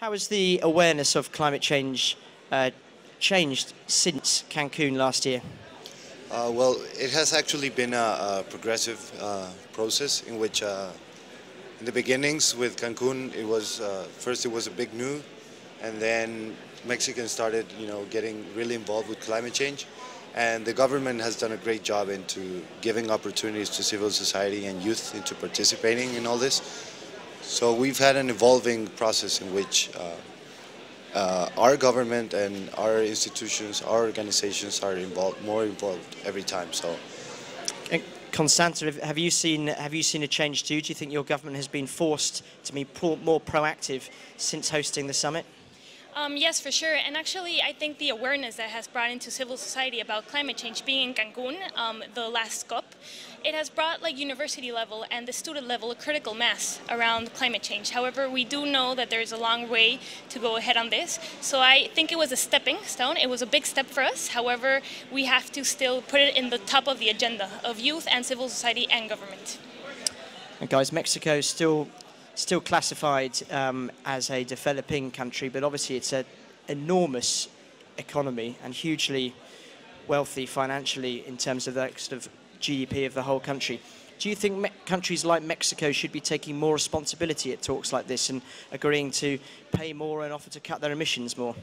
How has the awareness of climate change changed since Cancun last year? Well, it has actually been a progressive process in which, in the beginnings with Cancun, it was first it was a big news, and then Mexicans started, getting really involved with climate change, and the government has done a great job into giving opportunities to civil society and youth into participating in all this. So we've had an evolving process in which our government and our institutions, our organizations are more involved every time. So, Constanza, have you seen a change too? Do you think your government has been forced to be more proactive since hosting the summit? Yes, for sure. And actually, I think the awareness that has brought into civil society about climate change, being in Cancun, the last COP, it has brought university level and the student level a critical mass around climate change. However, we do know that there's a long way to go ahead on this. So I think it was a stepping stone. It was a big step for us. However, we have to still put it in the top of the agenda of youth and civil society and government. And guys, Mexico is still classified as a developing country, but obviously it's an enormous economy and hugely wealthy financially in terms of the sort of GDP of the whole country. Do you think countries like Mexico should be taking more responsibility at talks like this and agreeing to pay more and offer to cut their emissions more?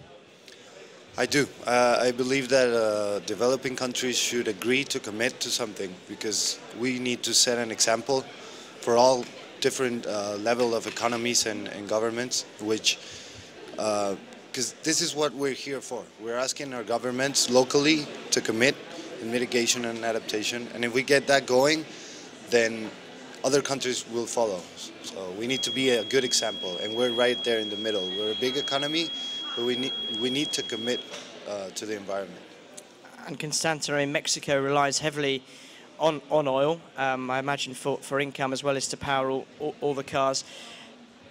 I do. I believe that developing countries should agree to commit to something, because we need to set an example for all different level of economies and governments, which because this is what we're here for. We're asking our governments locally to commit in mitigation and adaptation, and if we get that going, then other countries will follow. So we need to be a good example, and we're right there in the middle. We're a big economy, but we need to commit to the environment. And Constanza, in Mexico relies heavily on oil, I imagine for income as well as to power all the cars.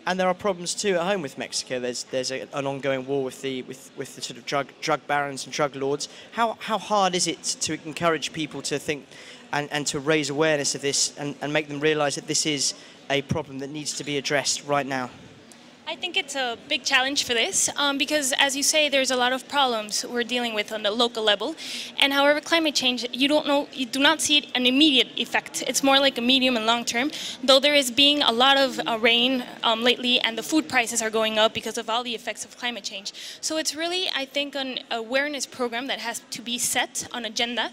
And there are problems too at home with Mexico. There's an ongoing war with the sort of drug barons and drug lords. How hard is it to encourage people to think and to raise awareness of this and make them realise that this is a problem that needs to be addressed right now? I think it's a big challenge for this because, as you say, there's a lot of problems we're dealing with on the local level. And however, climate change, you do not see an immediate effect. It's more like a medium and long term, though there is being a lot of rain lately, and the food prices are going up because of all the effects of climate change. So it's really, I think, an awareness program that has to be set on agenda,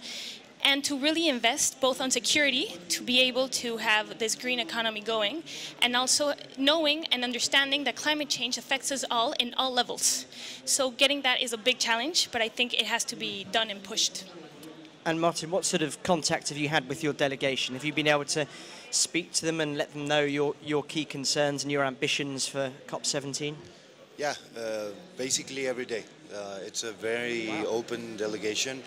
and to really invest both on security to be able to have this green economy going, and also knowing and understanding that climate change affects us all in all levels. So getting that is a big challenge, but I think it has to be done and pushed. And Martin, what sort of contact have you had with your delegation? Have you been able to speak to them and let them know your key concerns and your ambitions for COP17? Yeah, basically every day. It's a very open delegation.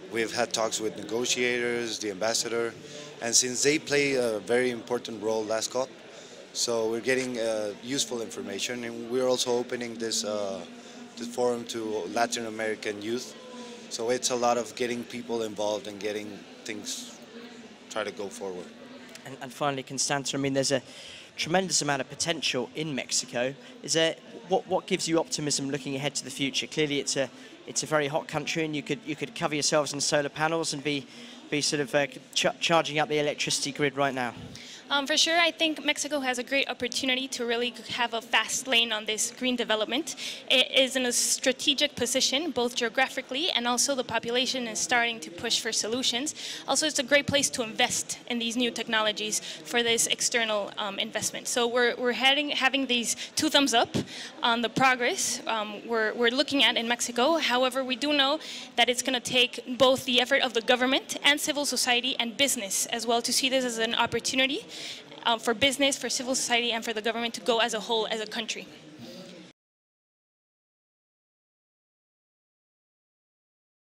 We've had talks with negotiators, the ambassador, and since they play a very important role last COP, so we're getting useful information, and we're also opening this forum to Latin American youth. So it's a lot of getting people involved and getting things try to go forward. And finally, Constanza, I mean, there's a tremendous amount of potential in Mexico. Is there what gives you optimism looking ahead to the future? Clearly, it's a very hot country, and you could cover yourselves in solar panels and be sort of charging up the electricity grid right now. For sure, I think Mexico has a great opportunity to really have a fast lane on this green development. It is in a strategic position, both geographically, and also the population is starting to push for solutions. Also, it's a great place to invest in these new technologies for this external investment. So we're having these two thumbs up on the progress we're looking at in Mexico. However, we do know that it's going to take both the effort of the government and civil society and business as well to see this as an opportunity for business, for civil society, and for the government to go as a whole, as a country.